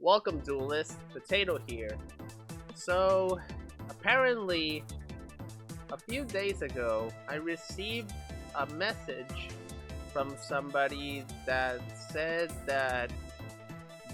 Welcome, Duelist Potato here. So, apparently, a few days ago, I received a message from somebody that said that,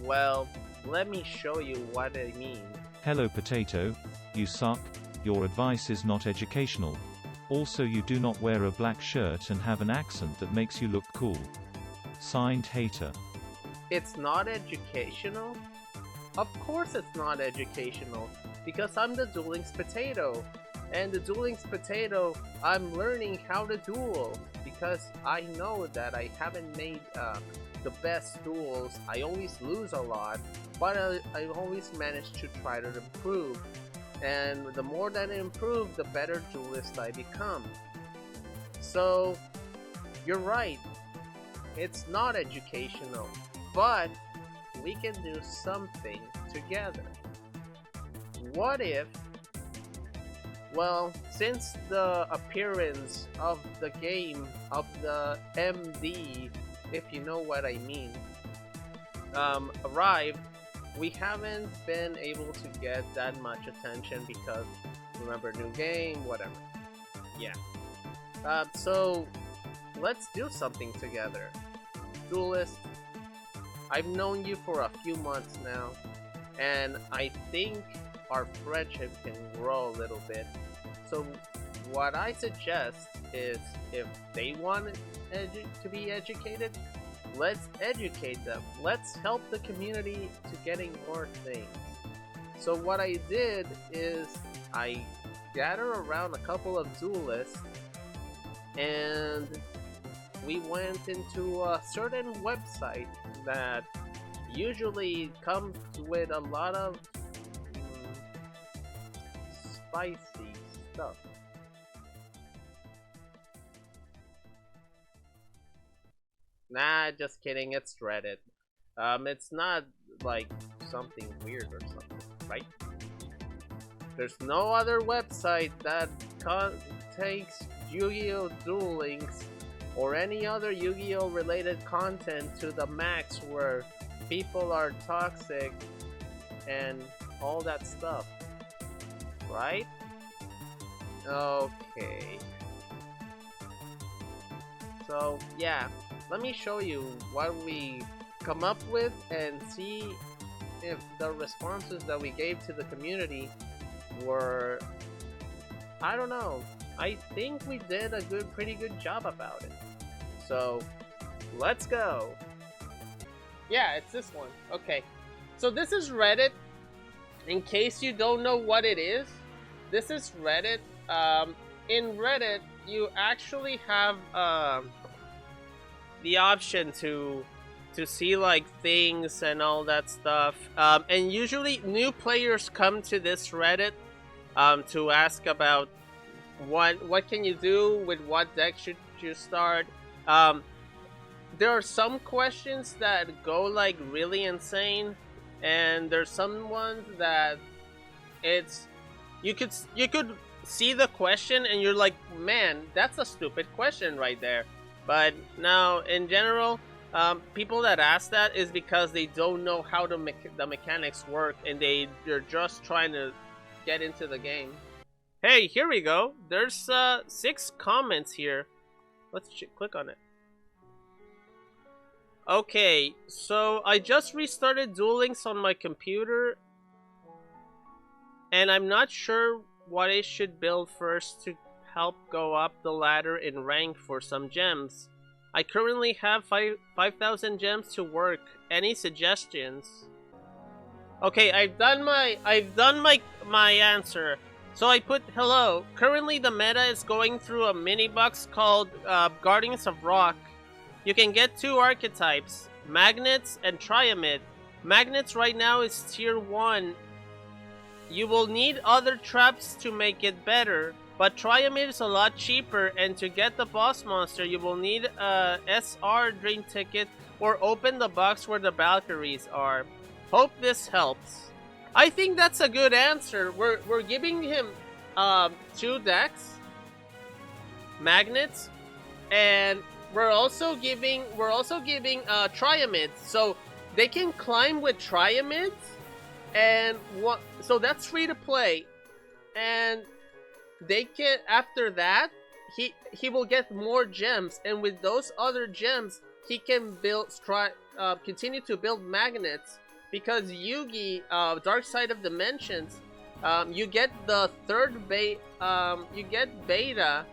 well, let me show you what I mean. Hello Potato, you suck, your advice is not educational. Also you do not wear a black shirt and have an accent that makes you look cool. Signed Hater. It's not educational? Of course it's not educational, because I'm the Duel Links Potato. And the Duel Links Potato, I'm learning how to duel, because I know that I haven't made the best duels. I always lose a lot, but I always manage to try to improve. And the more that I improve, the better duelist I become. So, you're right. It's not educational, but we can do something together. What if, well, since the appearance of the game of the MD, if you know what I mean, arrived, we haven't been able to get that much attention because, remember, new game, whatever. Yeah. So, let's do something together. Duelist, I've known you for a few months now, and I think our friendship can grow a little bit. So what I suggest is, if they want to be educated, let's educate them. Let's help the community to getting more things. So what I did is I gathered around a couple of duelists, and we went into a certain website that usually comes with a lot of spicy stuff. Nah, just kidding, it's Reddit. It's not like something weird or something, right? There's no other website that takes Yu-Gi-Oh! Duel Links or any other Yu-Gi-Oh! Related content to the max, where people are toxic and all that stuff, right? Okay. So yeah, let me show you what we come up with and see if the responses that we gave to the community were, I don't know, I think we did a pretty good job about it. So let's go. Yeah, it's this one. Okay, so this is Reddit. In case you don't know what it is, this is Reddit. In Reddit, you actually have the option to see like things and all that stuff. And usually new players come to this Reddit to ask about what can you do, with what deck should you start. There are some questions that go like really insane, and there's some ones that it's you could see the question and you're like, man, that's a stupid question right there. But now in general, people that ask that is because they don't know how the mechanics work, and they're just trying to get into the game. Hey, here we go. There's 6 comments here. Let's click on it. Okay, so I just restarted Duel Links on my computer, and I'm not sure what I should build first to help go up the ladder in rank for some gems. I currently have 5,000 gems to work. Any suggestions? Okay, I've done my answer. So I put, hello. Currently the meta is going through a mini box called Guardians of Rock. You can get 2 archetypes, Magnets and Triamid. Magnets right now is tier 1. You will need other traps to make it better, but Triamid is a lot cheaper, and to get the boss monster you will need a SR dream ticket or open the box where the Valkyries are. Hope this helps. I think that's a good answer. We're giving him 2 decks, Magnets, and we're also giving Triamid. So they can climb with triamids, and what? So that's free to play, and they can, after that, he will get more gems, and with those other gems, he can continue to build magnets, because Yugi, Dark Side of Dimensions, you get the you get beta,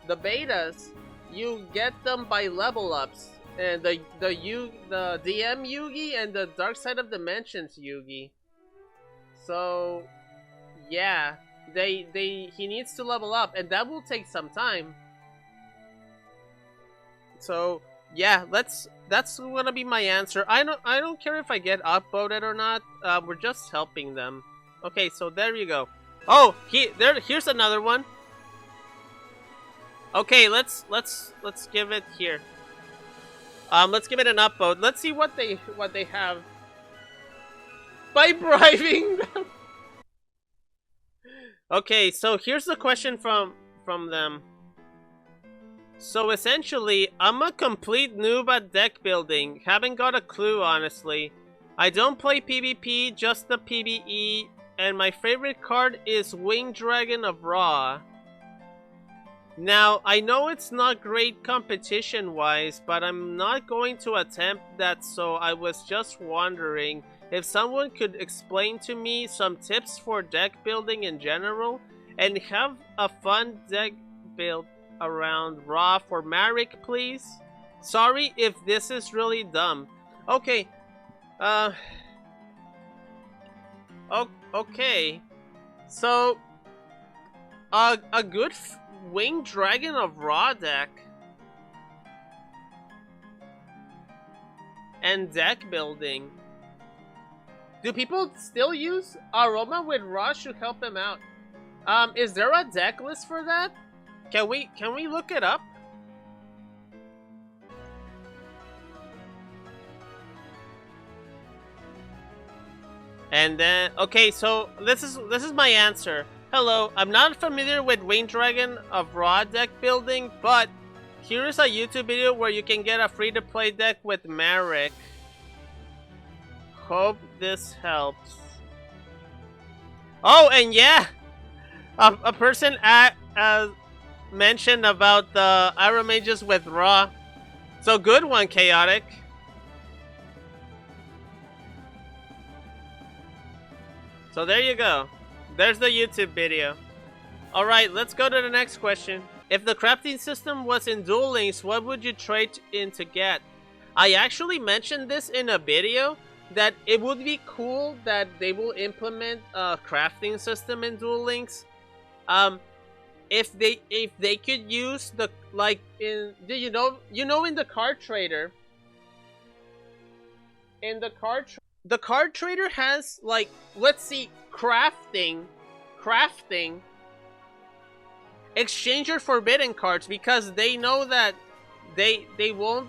the betas, you get them by level ups, and the DM Yugi and the Dark Side of Dimensions Yugi. So yeah, he needs to level up, and that will take some time. So yeah, that's gonna be my answer. I don't care if I get upvoted or not. We're just helping them. Okay, so there you go. Oh, here's another one. Okay, let's give it here. Let's give it an upvote. Let's see what they have. By bribing them. Okay, so here's the question from them. So essentially, I'm a complete noob at deck building. Haven't got a clue, honestly. I don't play PvP, just the PvE, and my favorite card is Winged Dragon of Ra. Now, I know it's not great competition-wise, but I'm not going to attempt that, so I was just wondering if someone could explain to me some tips for deck building in general, and have a fun deck build around Ra for Marek, please. Sorry if this is really dumb. Okay. Okay. So, a good Winged Dragon of Ra deck and deck building. Do people still use Aroma with Ra? Should help them out. Is there a deck list for that? Can we look it up? And then, okay, so this is my answer. Hello, I'm not familiar with Winged Dragon of Ra deck building, but here is a YouTube video where you can get a free-to-play deck with Marek. Hope this helps. Oh, and yeah, a person mentioned about the Iron Mages with Ra. So good one, Chaotic. So there you go. There's the YouTube video. Alright, let's go to the next question. If the crafting system was in Duel Links, what would you trade in to get? I actually mentioned this in a video, that it would be cool that they will implement a crafting system in Duel Links. If they could use the, like, in, do you know in the card trader, the card trader has, like, let's see, crafting, exchange your forbidden cards, because they know that they won't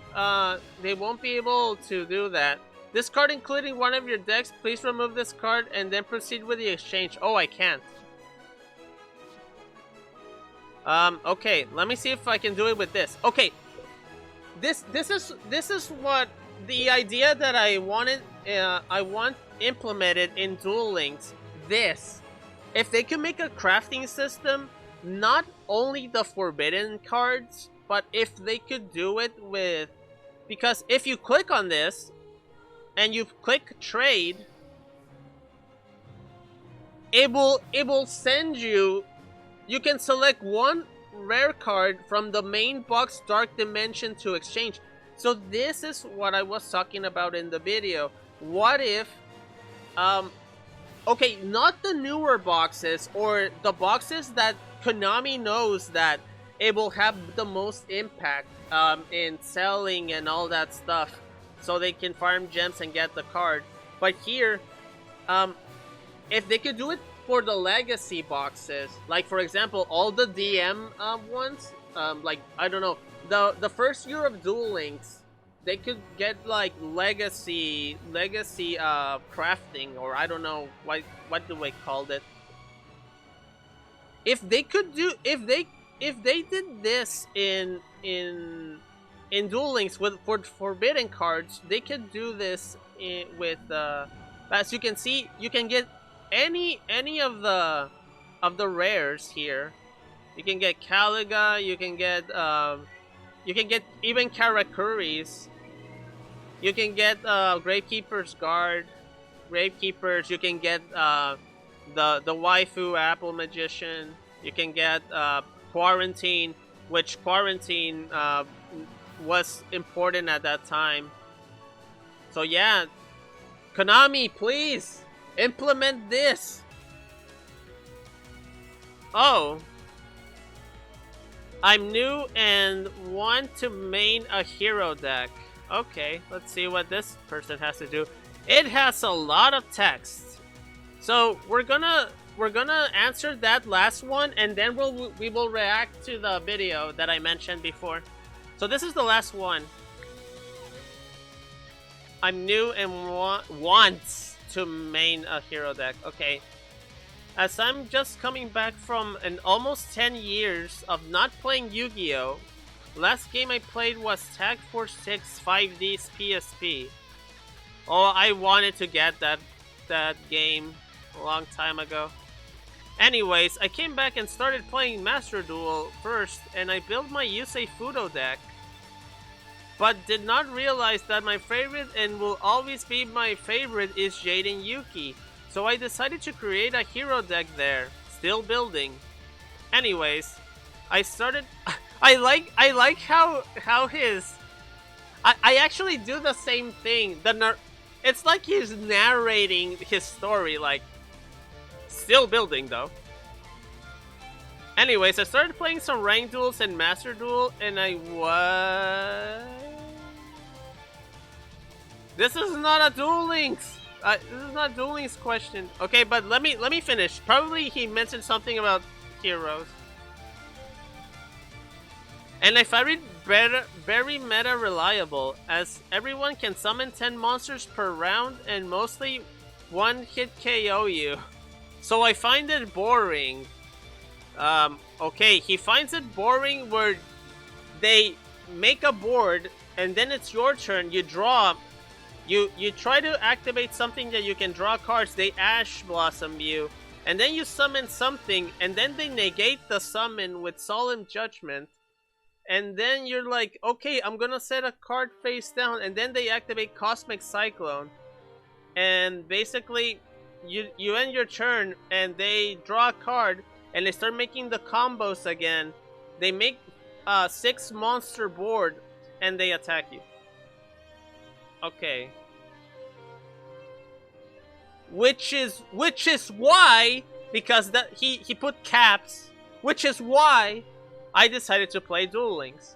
be able to do that. This card including one of your decks, please remove this card and then proceed with the exchange. Oh, I can't. Okay, let me see if I can do it with this. Okay, this is what the idea that I want implemented in Duel Links. This, if they can make a crafting system, not only the forbidden cards, but if they could do it with, because if you click on this and you click trade, it will send you. You can select one rare card from the main box Dark Dimension to exchange. So this is what I was talking about in the video. What if, okay, not the newer boxes or the boxes that Konami knows that it will have the most impact in selling and all that stuff, so they can farm gems and get the card. But here, if they could do it for the legacy boxes, like for example all the DM ones, like I don't know, the first year of Duel Links, they could get like legacy crafting, or I don't know what do we call it. If they could do, if they did this in Duel Links with for forbidden cards, they could do this with as you can see, you can get any of the rares here. You can get Caliga, you can get even Karakuris. You can get Gravekeeper's Guard, Gravekeepers. You can get the waifu Apple Magician. You can get Quarantine, which Quarantine was important at that time. So yeah, Konami, please implement this. Oh, I'm new and want to main a hero deck. Okay, let's see what this person has to do. It has a lot of text, so we're gonna answer that last one, and then we will react to the video that I mentioned before. So this is the last one. I'm new and wants to main a hero deck. Okay. As I'm just coming back from an almost 10 years of not playing Yu-Gi-Oh! Last game I played was Tag Force 6 5D's PSP. Oh, I wanted to get that game a long time ago. Anyways, I came back and started playing Master Duel first, and I built my Yusei Fudo deck. But did not realize that my favorite and will always be my favorite is Jaden Yuki. So I decided to create a hero deck there, still building. Anyways, I started. I like how his. I actually do the same thing. It's like he's narrating his story, like still building though. Anyways, I started playing some ranked duels and Master Duel, and I was. This is not a Duel Links. This is not Duel Links question. Okay, but let me finish. Probably he mentioned something about heroes. And I find it very meta reliable, as everyone can summon 10 monsters per round and mostly one hit KO you. So I find it boring. Okay, he finds it boring where they make a board and then it's your turn. You draw. You try to activate something that you can draw cards, they Ash Blossom you, and then you summon something, and then they negate the summon with Solemn Judgment, and then you're like, okay, I'm gonna set a card face down, and then they activate Cosmic Cyclone, and basically, you end your turn, and they draw a card, and they start making the combos again. They make a 6 monster board, and they attack you. Okay. Which is why, because he put caps, which is why I decided to play Duel Links.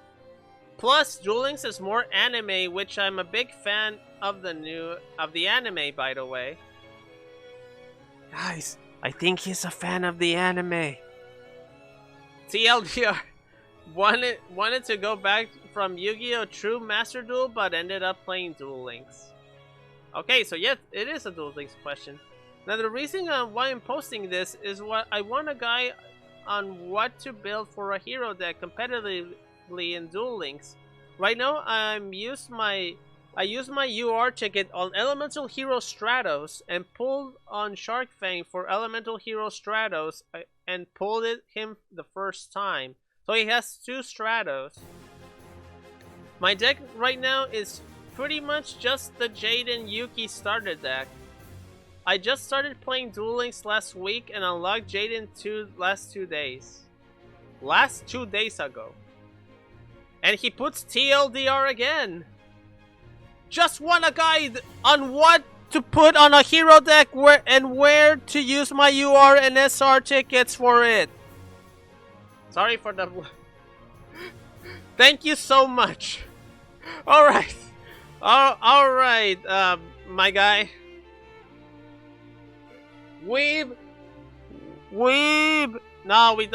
Plus, Duel Links is more anime, which I'm a big fan of the anime, by the way. Guys, I think he's a fan of the anime. TLDR wanted to go back from Yu-Gi-Oh! True Master Duel, but ended up playing Duel Links. Okay, so yes, it is a Duel Links question. Now the reason why I'm posting this is what I want a guy on what to build for a hero deck competitively in Duel Links. Right now, I use my UR ticket on Elemental Hero Stratos and pulled on Shark Fang for Elemental Hero Stratos and pulled him the first time. So he has 2 Stratos. My deck right now is pretty much just the Jaden Yuki starter deck. I just started playing Duel Links last week and unlocked Jaden last 2 days. Last 2 days ago. And he puts TLDR again. Just want a guide on what to put on a hero deck where to use my UR and SR tickets for it. Sorry for the... Thank you so much. Alright. Alright, my guy. Weeb. No, we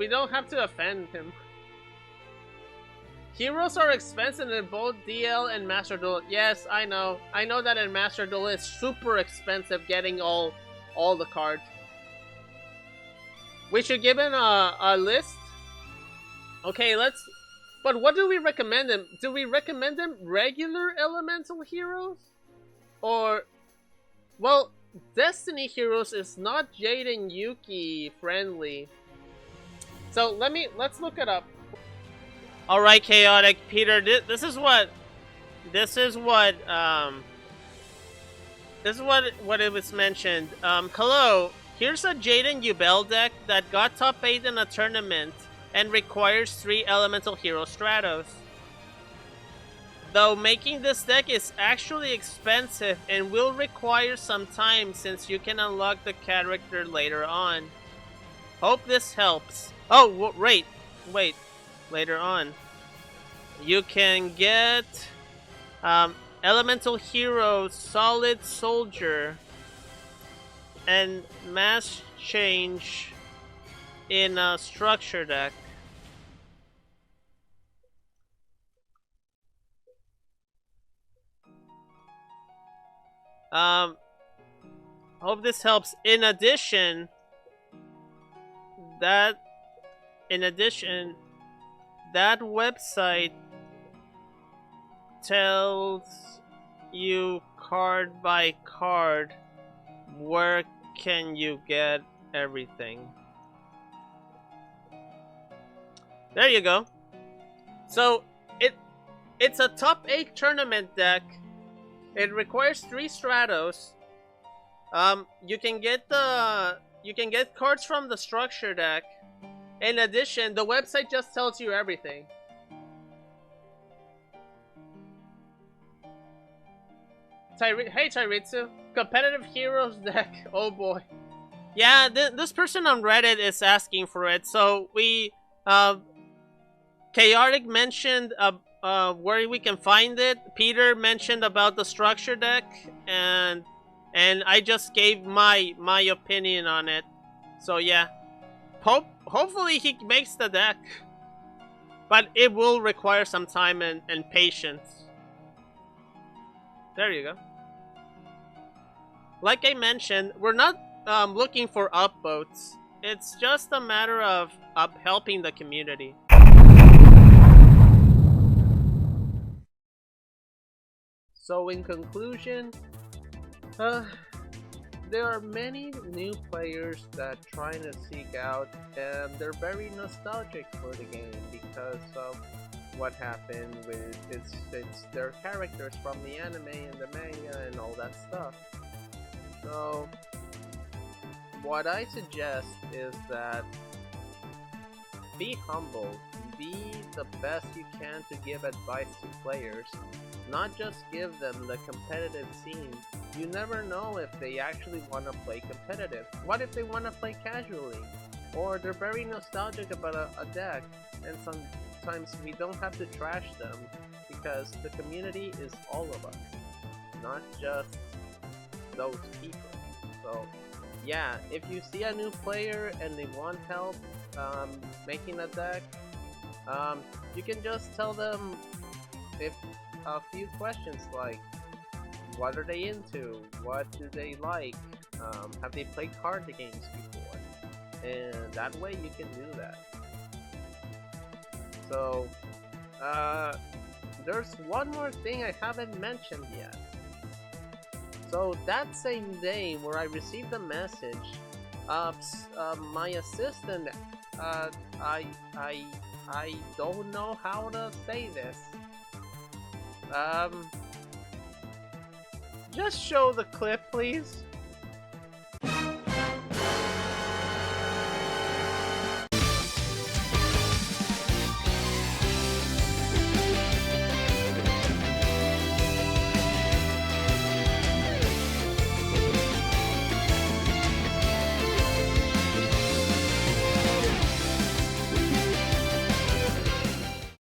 don't have to offend him. Heroes are expensive in both DL and Master Duel. Yes, I know. I know that in Master Duel it's super expensive getting all the cards. We should give him a list. Okay, let's... But what do we recommend them? Do we recommend them regular elemental heroes? Or, well, Destiny Heroes is not Jade and Yuki friendly. So let's look it up. All right, Chaotic Peter, this is what it was mentioned. Hello, here's a Jaden Yubel deck that got top 8 in a tournament and requires 3 elemental hero stratos. Though making this deck is actually expensive and will require some time since you can unlock the character later on. Hope this helps. Oh, wait, later on. You can get Elemental Hero, Solid Soldier, and Mass Change in a structure deck. Hope this helps. In addition, that website tells you card by card where can you get everything. There you go. So it's a top 8 tournament deck. It requires 3 stratos. You can get cards from the structure deck. In addition, the website just tells you everything. Hey Tyritsu, competitive heroes deck. Oh boy. Yeah, this person on Reddit is asking for it. So we, Chaotic mentioned where we can find it. Peter mentioned about the structure deck, and I just gave my opinion on it. So yeah, hopefully he makes the deck, but it will require some time and patience. There you go. Like I mentioned, we're not looking for upvotes. It's just a matter of helping the community. So in conclusion, there are many new players that trying to seek out, and they're very nostalgic for the game because of what happened with it's their characters from the anime and the manga and all that stuff. So what I suggest is that be humble, be the best you can to give advice to players, not just give them the competitive scene. You never know if they actually want to play competitive. What if they want to play casually? Or they're very nostalgic about a deck, and sometimes we don't have to trash them because the community is all of us, not just those people. So yeah, if you see a new player and they want help making a deck, you can just tell them if a few questions like, what are they into? What do they like? Have they played card games before? And that way you can do that. So, there's one more thing I haven't mentioned yet. So that same day where I received the message, my assistant, I don't know how to say this. Just show the clip, please.